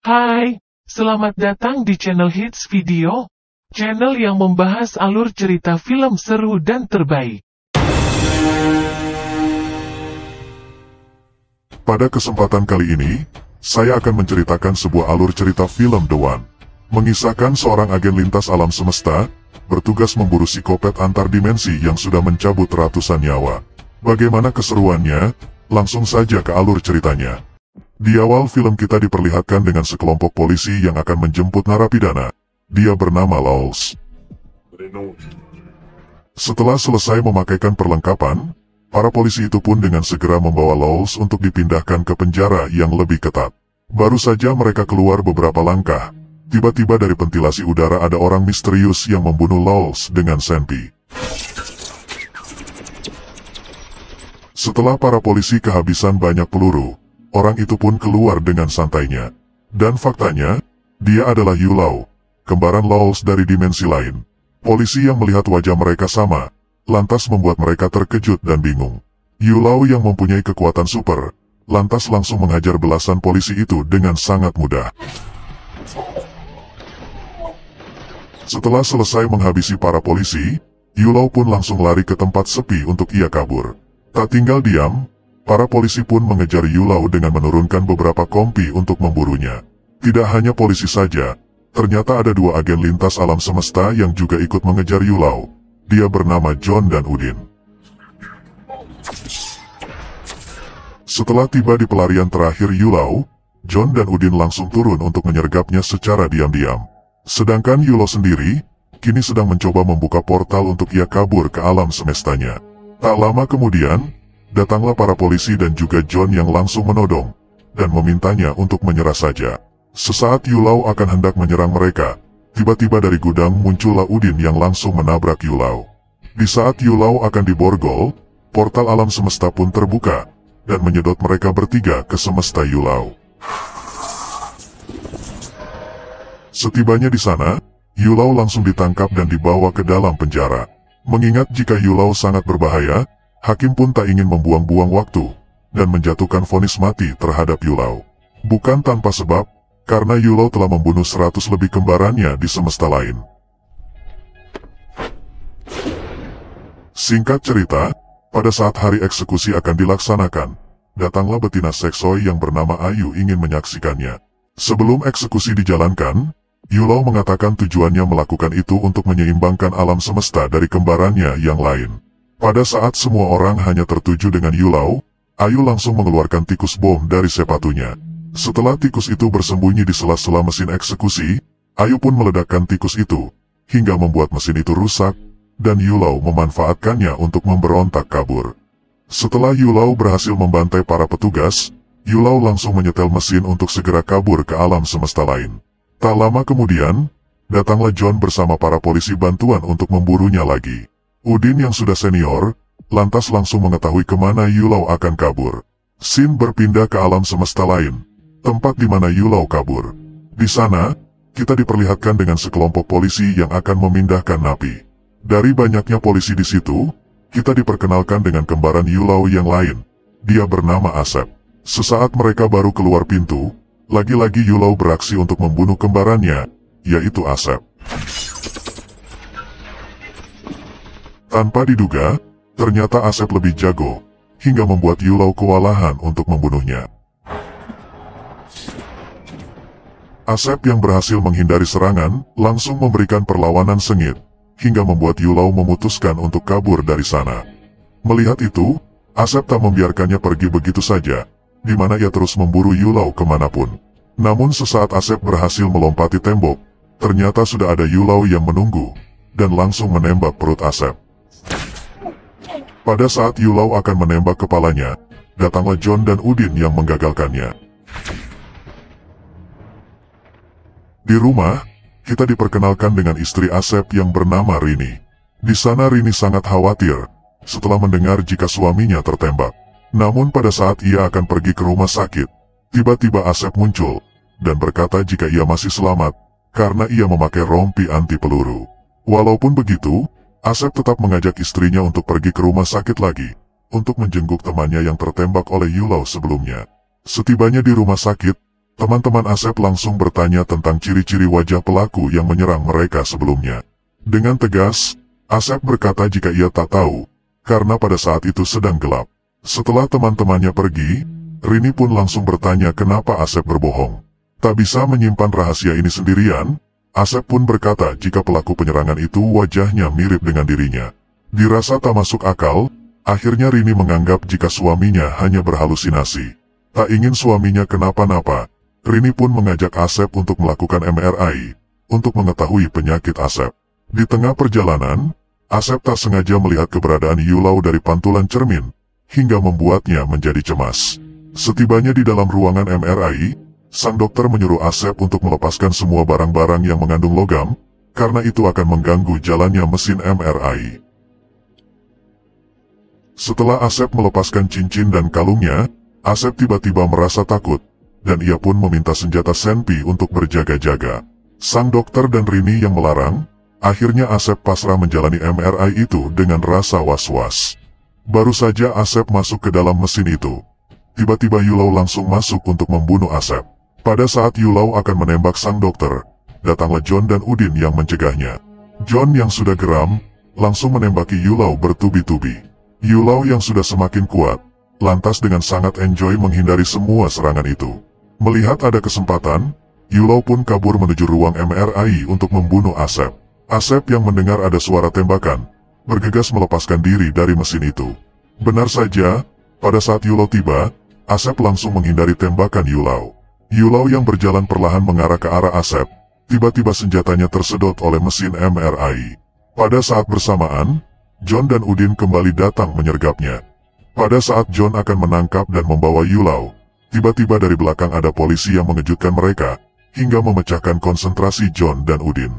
Hai, selamat datang di channel Hits Video, channel yang membahas alur cerita film seru dan terbaik. Pada kesempatan kali ini, saya akan menceritakan sebuah alur cerita film The One, mengisahkan seorang agen lintas alam semesta, bertugas memburu psikopat antar dimensi yang sudah mencabut ratusan nyawa. Bagaimana keseruannya? Langsung saja ke alur ceritanya. Di awal film kita diperlihatkan dengan sekelompok polisi yang akan menjemput narapidana. Dia bernama Lawless. Setelah selesai memakaikan perlengkapan, para polisi itu pun dengan segera membawa Lawless untuk dipindahkan ke penjara yang lebih ketat. Baru saja mereka keluar beberapa langkah, tiba-tiba dari ventilasi udara ada orang misterius yang membunuh Lawless dengan senpi. Setelah para polisi kehabisan banyak peluru, orang itu pun keluar dengan santainya. Dan faktanya, dia adalah Yulau, kembaran Lawless dari dimensi lain. Polisi yang melihat wajah mereka sama, lantas membuat mereka terkejut dan bingung. Yulau yang mempunyai kekuatan super, lantas langsung menghajar belasan polisi itu dengan sangat mudah. Setelah selesai menghabisi para polisi, Yulau pun langsung lari ke tempat sepi untuk ia kabur. Tak tinggal diam, para polisi pun mengejar Yulau dengan menurunkan beberapa kompi untuk memburunya. Tidak hanya polisi saja, ternyata ada dua agen lintas alam semesta yang juga ikut mengejar Yulau. Dia bernama John dan Udin. Setelah tiba di pelarian terakhir Yulau, John dan Udin langsung turun untuk menyergapnya secara diam-diam. Sedangkan Yulau sendiri, kini sedang mencoba membuka portal untuk ia kabur ke alam semestanya. Tak lama kemudian, datanglah para polisi dan juga John yang langsung menodong, dan memintanya untuk menyerah saja. Sesaat Yulau akan hendak menyerang mereka, tiba-tiba dari gudang muncullah Udin yang langsung menabrak Yulau. Di saat Yulau akan diborgol, portal alam semesta pun terbuka, dan menyedot mereka bertiga ke semesta Yulau. Setibanya di sana, Yulau langsung ditangkap dan dibawa ke dalam penjara. Mengingat jika Yulau sangat berbahaya, hakim pun tak ingin membuang-buang waktu, dan menjatuhkan vonis mati terhadap Yulau. Bukan tanpa sebab, karena Yulau telah membunuh 100 lebih kembarannya di semesta lain. Singkat cerita, pada saat hari eksekusi akan dilaksanakan, datanglah betina seksoi yang bernama Ayu ingin menyaksikannya. Sebelum eksekusi dijalankan, Yulau mengatakan tujuannya melakukan itu untuk menyeimbangkan alam semesta dari kembarannya yang lain. Pada saat semua orang hanya tertuju dengan Yulau, Ayu langsung mengeluarkan tikus bom dari sepatunya. Setelah tikus itu bersembunyi di sela-sela mesin eksekusi, Ayu pun meledakkan tikus itu, hingga membuat mesin itu rusak, dan Yulau memanfaatkannya untuk memberontak kabur. Setelah Yulau berhasil membantai para petugas, Yulau langsung menyetel mesin untuk segera kabur ke alam semesta lain. Tak lama kemudian, datanglah John bersama para polisi bantuan untuk memburunya lagi. Udin yang sudah senior, lantas langsung mengetahui kemana Yulau akan kabur. Scene berpindah ke alam semesta lain, tempat di mana Yulau kabur. Di sana, kita diperlihatkan dengan sekelompok polisi yang akan memindahkan napi. Dari banyaknya polisi di situ, kita diperkenalkan dengan kembaran Yulau yang lain. Dia bernama Asep. Sesaat mereka baru keluar pintu, lagi-lagi Yulau beraksi untuk membunuh kembarannya, yaitu Asep. Tanpa diduga, ternyata Asep lebih jago, hingga membuat Yulau kewalahan untuk membunuhnya. Asep yang berhasil menghindari serangan, langsung memberikan perlawanan sengit, hingga membuat Yulau memutuskan untuk kabur dari sana. Melihat itu, Asep tak membiarkannya pergi begitu saja, di mana ia terus memburu Yulau kemanapun. Namun sesaat Asep berhasil melompati tembok, ternyata sudah ada Yulau yang menunggu, dan langsung menembak perut Asep. Pada saat Yulau akan menembak kepalanya, datanglah John dan Udin yang menggagalkannya. Di rumah, kita diperkenalkan dengan istri Asep yang bernama Rini. Di sana Rini sangat khawatir, setelah mendengar jika suaminya tertembak. Namun pada saat ia akan pergi ke rumah sakit, tiba-tiba Asep muncul, dan berkata jika ia masih selamat, karena ia memakai rompi anti peluru. Walaupun begitu, Asep tetap mengajak istrinya untuk pergi ke rumah sakit lagi, untuk menjenguk temannya yang tertembak oleh Yulau sebelumnya. Setibanya di rumah sakit, Teman-teman Asep langsung bertanya tentang ciri-ciri wajah pelaku yang menyerang mereka sebelumnya. Dengan tegas, Asep berkata jika ia tak tahu, karena pada saat itu sedang gelap. Setelah teman-temannya pergi, Rini pun langsung bertanya kenapa Asep berbohong. Tak bisa menyimpan rahasia ini sendirian, Asep pun berkata jika pelaku penyerangan itu wajahnya mirip dengan dirinya. Dirasa tak masuk akal, akhirnya Rini menganggap jika suaminya hanya berhalusinasi. Tak ingin suaminya kenapa-napa, Rini pun mengajak Asep untuk melakukan MRI, untuk mengetahui penyakit Asep. Di tengah perjalanan, Asep tak sengaja melihat keberadaan Yulau dari pantulan cermin, hingga membuatnya menjadi cemas. Setibanya di dalam ruangan MRI, sang dokter menyuruh Asep untuk melepaskan semua barang-barang yang mengandung logam, karena itu akan mengganggu jalannya mesin MRI. Setelah Asep melepaskan cincin dan kalungnya, Asep tiba-tiba merasa takut, dan ia pun meminta senjata senpi untuk berjaga-jaga. Sang dokter dan Rini yang melarang, akhirnya Asep pasrah menjalani MRI itu dengan rasa was-was. Baru saja Asep masuk ke dalam mesin itu, tiba-tiba Yulau langsung masuk untuk membunuh Asep. Pada saat Yulau akan menembak sang dokter, datanglah John dan Udin yang mencegahnya. John yang sudah geram, langsung menembaki Yulau bertubi-tubi. Yulau yang sudah semakin kuat, lantas dengan sangat enjoy menghindari semua serangan itu. Melihat ada kesempatan, Yulau pun kabur menuju ruang MRI untuk membunuh Asep. Asep yang mendengar ada suara tembakan, bergegas melepaskan diri dari mesin itu. Benar saja, pada saat Yulau tiba, Asep langsung menghindari tembakan Yulau. Yulau yang berjalan perlahan mengarah ke arah Asep, tiba-tiba senjatanya tersedot oleh mesin MRI. Pada saat bersamaan, John dan Udin kembali datang menyergapnya. Pada saat John akan menangkap dan membawa Yulau, tiba-tiba dari belakang ada polisi yang mengejutkan mereka, hingga memecahkan konsentrasi John dan Udin.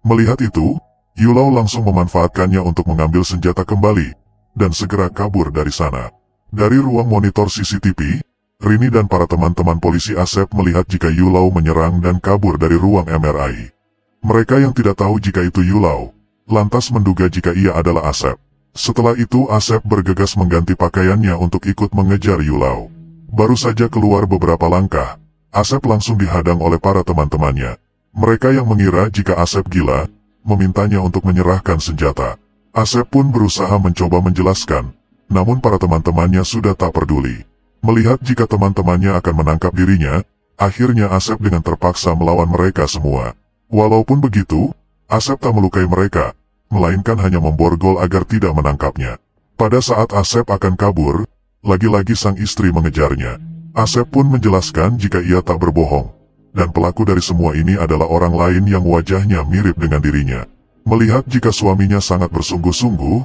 Melihat itu, Yulau langsung memanfaatkannya untuk mengambil senjata kembali, dan segera kabur dari sana. Dari ruang monitor CCTV, Rini dan para teman-teman polisi Asep melihat jika Yulau menyerang dan kabur dari ruang MRI. Mereka yang tidak tahu jika itu Yulau, lantas menduga jika ia adalah Asep. Setelah itu Asep bergegas mengganti pakaiannya untuk ikut mengejar Yulau. Baru saja keluar beberapa langkah, Asep langsung dihadang oleh para teman-temannya. Mereka yang mengira jika Asep gila, memintanya untuk menyerahkan senjata. Asep pun berusaha mencoba menjelaskan, namun para teman-temannya sudah tak peduli. Melihat jika teman-temannya akan menangkap dirinya, akhirnya Asep dengan terpaksa melawan mereka semua. Walaupun begitu, Asep tak melukai mereka, melainkan hanya memborgol agar tidak menangkapnya. Pada saat Asep akan kabur, lagi-lagi sang istri mengejarnya. Asep pun menjelaskan jika ia tak berbohong, dan pelaku dari semua ini adalah orang lain yang wajahnya mirip dengan dirinya. Melihat jika suaminya sangat bersungguh-sungguh,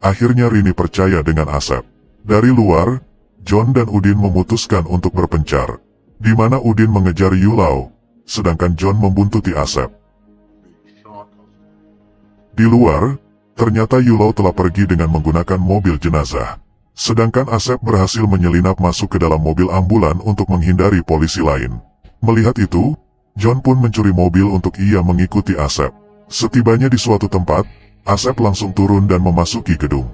akhirnya Rini percaya dengan Asep. Dari luar, John dan Udin memutuskan untuk berpencar, di mana Udin mengejar Yulau, sedangkan John membuntuti Asep. Di luar, ternyata Yulau telah pergi dengan menggunakan mobil jenazah, sedangkan Asep berhasil menyelinap masuk ke dalam mobil ambulan untuk menghindari polisi lain. Melihat itu, John pun mencuri mobil untuk ia mengikuti Asep. Setibanya di suatu tempat, Asep langsung turun dan memasuki gedung.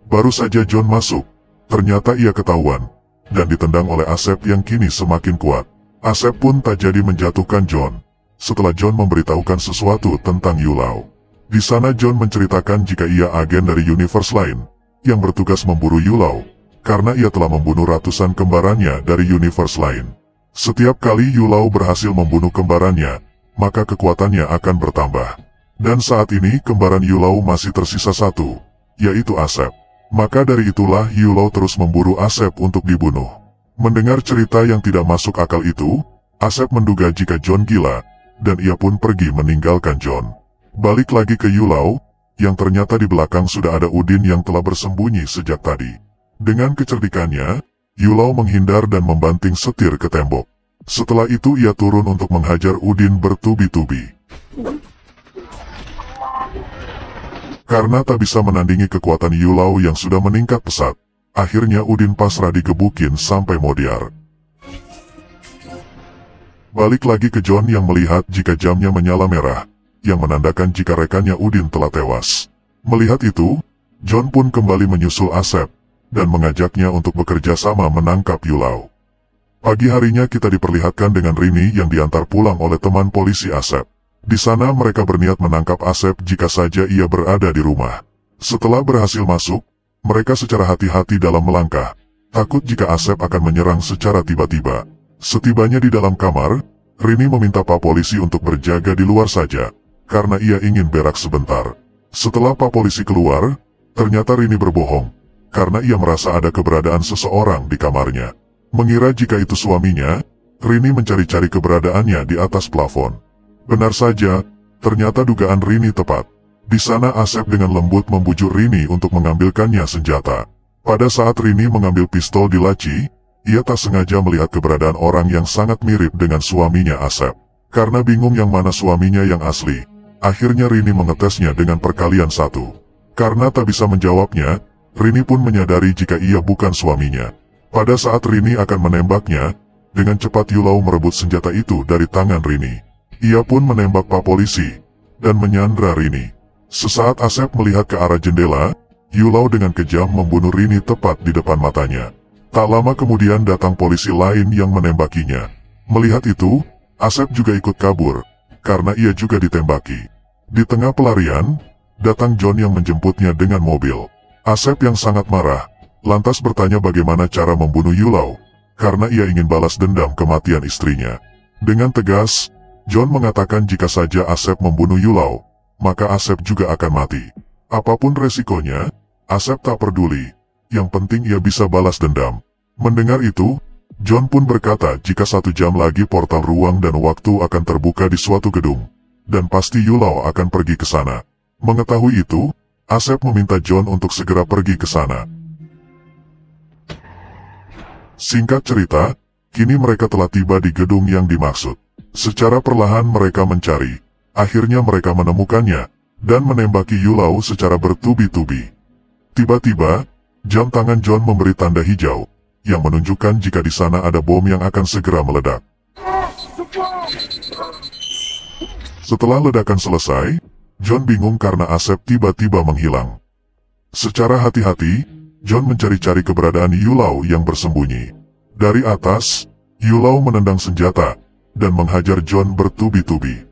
Baru saja John masuk, ternyata ia ketahuan, dan ditendang oleh Asep yang kini semakin kuat. Asep pun tak jadi menjatuhkan John, setelah John memberitahukan sesuatu tentang Yulau. Di sana John menceritakan jika ia agen dari universe lain, yang bertugas memburu Yulau, karena ia telah membunuh ratusan kembarannya dari universe lain. Setiap kali Yulau berhasil membunuh kembarannya, maka kekuatannya akan bertambah. Dan saat ini kembaran Yulau masih tersisa satu, yaitu Asep. Maka dari itulah Yulau terus memburu Asep untuk dibunuh. Mendengar cerita yang tidak masuk akal itu, Asep menduga jika John gila, dan ia pun pergi meninggalkan John. Balik lagi ke Yulau, yang ternyata di belakang sudah ada Udin yang telah bersembunyi sejak tadi. Dengan kecerdikannya, Yulau menghindar dan membanting setir ke tembok. Setelah itu ia turun untuk menghajar Udin bertubi-tubi. Karena tak bisa menandingi kekuatan Yulau yang sudah meningkat pesat, akhirnya Udin pasrah digebukin sampai modiar. Balik lagi ke John yang melihat jika jamnya menyala merah, yang menandakan jika rekannya Udin telah tewas. Melihat itu, John pun kembali menyusul Asep, dan mengajaknya untuk bekerja sama menangkap Yulau. Pagi harinya kita diperlihatkan dengan Rini yang diantar pulang oleh teman polisi Asep. Di sana mereka berniat menangkap Asep jika saja ia berada di rumah. Setelah berhasil masuk, mereka secara hati-hati dalam melangkah, takut jika Asep akan menyerang secara tiba-tiba. Setibanya di dalam kamar, Rini meminta Pak Polisi untuk berjaga di luar saja, karena ia ingin berak sebentar. Setelah Pak Polisi keluar, ternyata Rini berbohong, karena ia merasa ada keberadaan seseorang di kamarnya. Mengira jika itu suaminya, Rini mencari-cari keberadaannya di atas plafon. Benar saja, ternyata dugaan Rini tepat. Di sana Asep dengan lembut membujuk Rini untuk mengambilkannya senjata. Pada saat Rini mengambil pistol di laci, ia tak sengaja melihat keberadaan orang yang sangat mirip dengan suaminya Asep. Karena bingung yang mana suaminya yang asli, akhirnya Rini mengetesnya dengan perkalian 1. Karena tak bisa menjawabnya, Rini pun menyadari jika ia bukan suaminya. Pada saat Rini akan menembaknya, dengan cepat Yulau merebut senjata itu dari tangan Rini. Ia pun menembak Pak Polisi, dan menyandra Rini. Sesaat Asep melihat ke arah jendela, Yulau dengan kejam membunuh Rini tepat di depan matanya. Tak lama kemudian datang polisi lain yang menembakinya. Melihat itu, Asep juga ikut kabur, karena ia juga ditembaki. Di tengah pelarian, datang John yang menjemputnya dengan mobil. Asep yang sangat marah, lantas bertanya bagaimana cara membunuh Yulau, karena ia ingin balas dendam kematian istrinya. Dengan tegas, John mengatakan jika saja Asep membunuh Yulau, maka Asep juga akan mati. Apapun resikonya, Asep tak peduli, yang penting ia bisa balas dendam. Mendengar itu, John pun berkata jika 1 jam lagi portal ruang dan waktu akan terbuka di suatu gedung, dan pasti Yulau akan pergi ke sana. Mengetahui itu, Asep meminta John untuk segera pergi ke sana. Singkat cerita, kini mereka telah tiba di gedung yang dimaksud. Secara perlahan mereka mencari. Akhirnya mereka menemukannya, dan menembaki Yulau secara bertubi-tubi. Tiba-tiba, jam tangan John memberi tanda hijau, yang menunjukkan jika di sana ada bom yang akan segera meledak. Setelah ledakan selesai, John bingung karena Asep tiba-tiba menghilang. Secara hati-hati, John mencari-cari keberadaan Yulau yang bersembunyi. Dari atas, Yulau menendang senjata, dan menghajar John bertubi-tubi.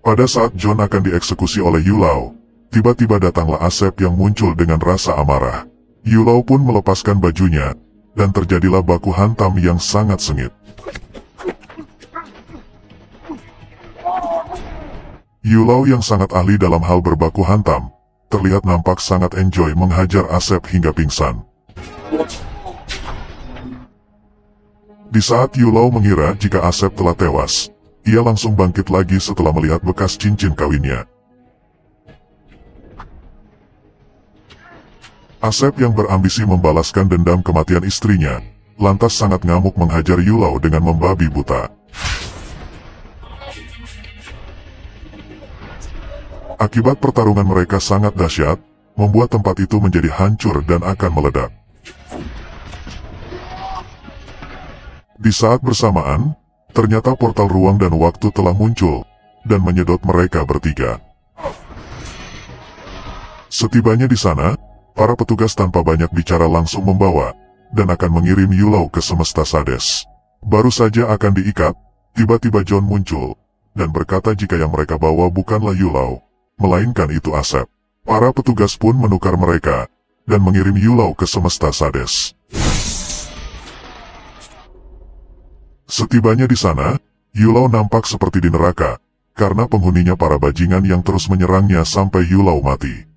Pada saat John akan dieksekusi oleh Yulau, tiba-tiba datanglah Asep yang muncul dengan rasa amarah. Yulau pun melepaskan bajunya, dan terjadilah baku hantam yang sangat sengit. Yulau yang sangat ahli dalam hal berbaku hantam, terlihat nampak sangat enjoy menghajar Asep hingga pingsan. Di saat Yulau mengira jika Asep telah tewas, ia langsung bangkit lagi setelah melihat bekas cincin kawinnya. Asep yang berambisi membalaskan dendam kematian istrinya, lantas sangat ngamuk menghajar Yulau dengan membabi buta. Akibat pertarungan mereka sangat dahsyat, membuat tempat itu menjadi hancur dan akan meledak. Di saat bersamaan, ternyata portal ruang dan waktu telah muncul, dan menyedot mereka bertiga. Setibanya di sana, para petugas tanpa banyak bicara langsung membawa, dan akan mengirim Yulau ke semesta Sades. Baru saja akan diikat, tiba-tiba John muncul, dan berkata jika yang mereka bawa bukanlah Yulau, melainkan itu Asep. Para petugas pun menukar mereka, dan mengirim Yulau ke semesta Sades. Setibanya di sana, Yulau nampak seperti di neraka, karena penghuninya para bajingan yang terus menyerangnya sampai Yulau mati.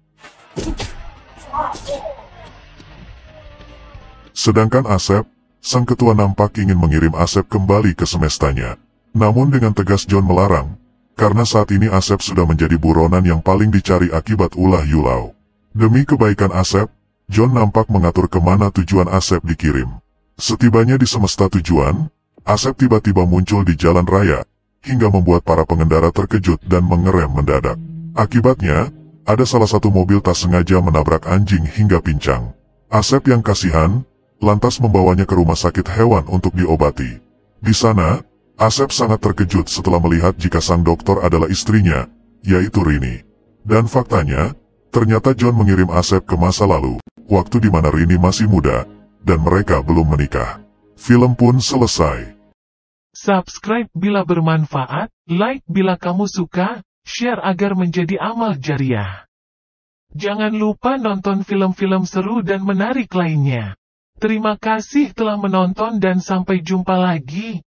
Sedangkan Asep, sang ketua nampak ingin mengirim Asep kembali ke semestanya. Namun dengan tegas John melarang, karena saat ini Asep sudah menjadi buronan yang paling dicari akibat ulah Yulau. Demi kebaikan Asep, John nampak mengatur kemana tujuan Asep dikirim. Setibanya di semesta tujuan, Asep tiba-tiba muncul di jalan raya, hingga membuat para pengendara terkejut dan mengerem mendadak. Akibatnya, ada salah satu mobil tak sengaja menabrak anjing hingga pincang. Asep yang kasihan, lantas membawanya ke rumah sakit hewan untuk diobati. Di sana, Asep sangat terkejut setelah melihat jika sang dokter adalah istrinya, yaitu Rini. Dan faktanya, Ternyata John mengirim Asep ke masa lalu, waktu di mana Rini masih muda, dan mereka belum menikah. Film pun selesai. Subscribe bila bermanfaat, like bila kamu suka, share agar menjadi amal jariah. Jangan lupa nonton film-film seru dan menarik lainnya. Terima kasih telah menonton dan sampai jumpa lagi.